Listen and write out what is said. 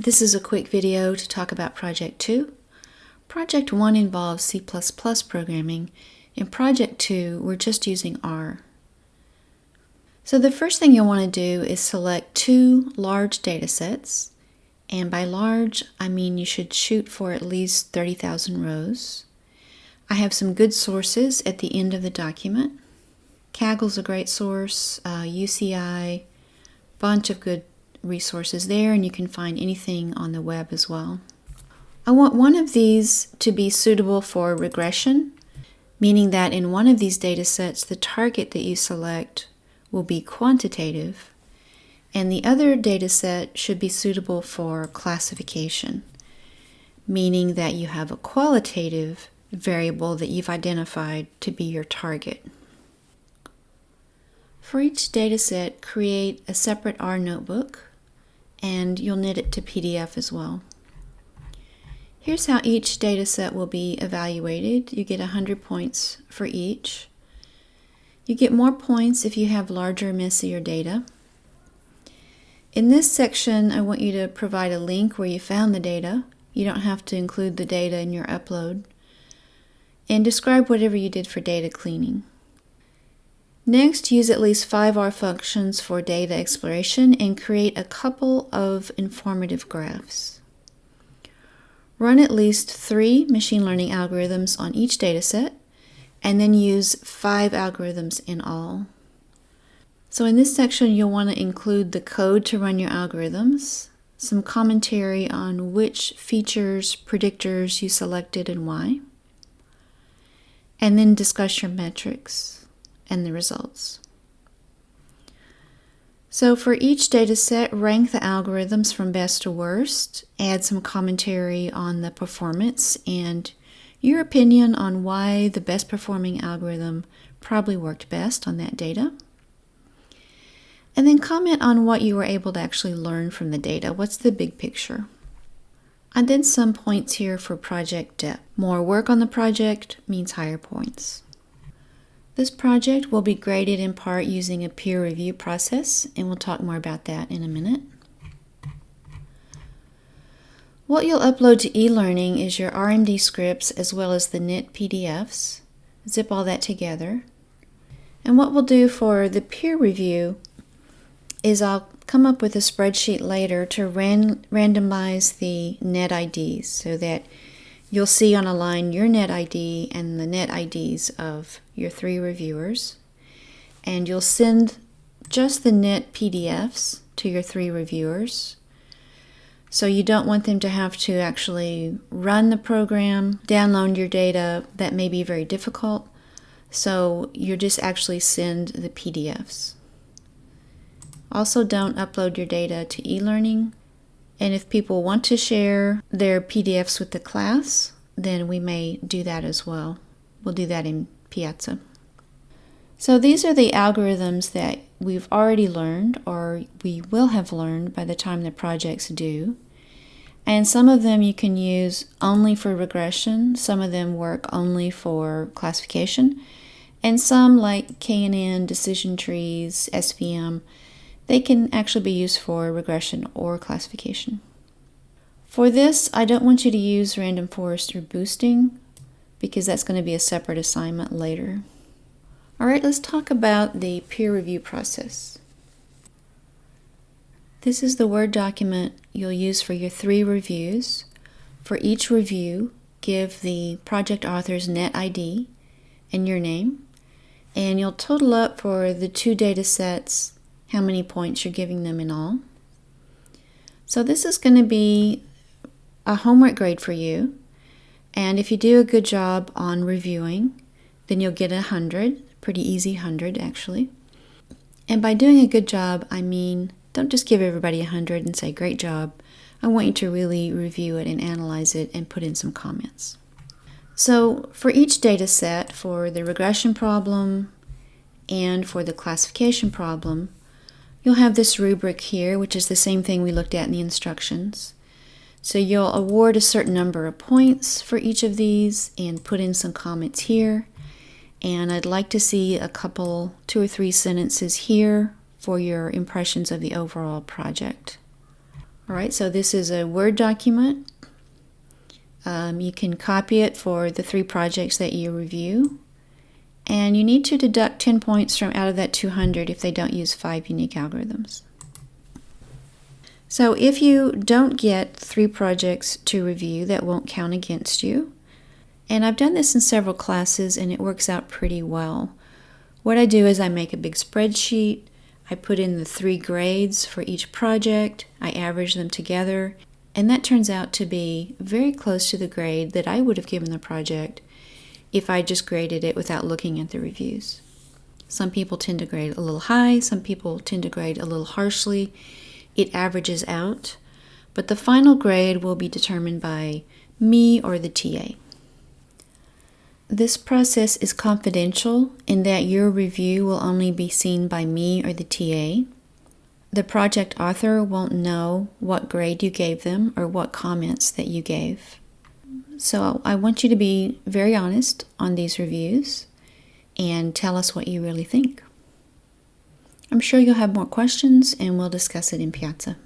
This is a quick video to talk about Project 2. Project 1 involves C++ programming. In Project 2, we're just using R. So the first thing you'll want to do is select two large data sets. And by large, I mean you should shoot for at least 30,000 rows. I have some good sources at the end of the document. Kaggle's a great source, UCI, bunch of good resources there, and you can find anything on the web as well. I want one of these to be suitable for regression, meaning that in one of these data sets, the target that you select will be quantitative, and the other data set should be suitable for classification, meaning that you have a qualitative variable that you've identified to be your target. For each data set, create a separate R notebook, and you'll knit it to PDF as well. Here's how each data set will be evaluated. You get 100 points for each. You get more points if you have larger, messier data. In this section, I want you to provide a link where you found the data. You don't have to include the data in your upload. And describe whatever you did for data cleaning. Next, use at least 5 R functions for data exploration and create a couple of informative graphs. Run at least 3 machine learning algorithms on each dataset, and then use 5 algorithms in all. So in this section, you'll want to include the code to run your algorithms, some commentary on which features, predictors you selected and why, and then discuss your metrics and the results. So for each data set, rank the algorithms from best to worst, add some commentary on the performance and your opinion on why the best performing algorithm probably worked best on that data. And then comment on what you were able to actually learn from the data. What's the big picture? And then some points here for project depth. More work on the project means higher points. This project will be graded in part using a peer review process, and we'll talk more about that in a minute. What you'll upload to eLearning is your RMD scripts as well as the knit PDFs. Zip all that together. And what we'll do for the peer review is I'll come up with a spreadsheet later to randomize the net IDs so that you'll see on a line your net ID and the net IDs of your 3 reviewers. And you'll send just the net PDFs to your 3 reviewers. So you don't want them to have to actually run the program, download your data. That may be very difficult. So you just actually send the PDFs. Also, don't upload your data to eLearning. And if people want to share their PDFs with the class, then we may do that as well. We'll do that in Piazza. So these are the algorithms that we've already learned, or we will have learned by the time the project's due. And some of them you can use only for regression, some of them work only for classification, and some like KNN, decision trees, SVM, they can actually be used for regression or classification. For this, I don't want you to use random forest or boosting because that's going to be a separate assignment later. All right, let's talk about the peer review process. This is the Word document you'll use for your 3 reviews. For each review, give the project author's net ID and your name, and you'll total up for the 2 data sets how many points you're giving them in all. So this is going to be a homework grade for you, and if you do a good job on reviewing, then you'll get 100, pretty easy 100 actually. And by doing a good job, I mean don't just give everybody 100 and say great job. I want you to really review it and analyze it and put in some comments. So for each data set, for the regression problem and for the classification problem, you'll have this rubric here, which is the same thing we looked at in the instructions. So you'll award a certain number of points for each of these and put in some comments here. And I'd like to see a couple, 2 or 3 sentences here for your impressions of the overall project. All right, so this is a Word document. You can copy it for the 3 projects that you review. And you need to deduct 10 points from out of that 200 if they don't use 5 unique algorithms. So if you don't get 3 projects to review, that won't count against you. And I've done this in several classes and it works out pretty well. What I do is I make a big spreadsheet. I put in the 3 grades for each project. I average them together. And that turns out to be very close to the grade that I would have given the project if I just graded it without looking at the reviews. Some people tend to grade a little high, some people tend to grade a little harshly. It averages out, but the final grade will be determined by me or the TA. This process is confidential in that your review will only be seen by me or the TA. The project author won't know what grade you gave them or what comments that you gave. So I want you to be very honest on these reviews and tell us what you really think. I'm sure you'll have more questions and we'll discuss it in Piazza.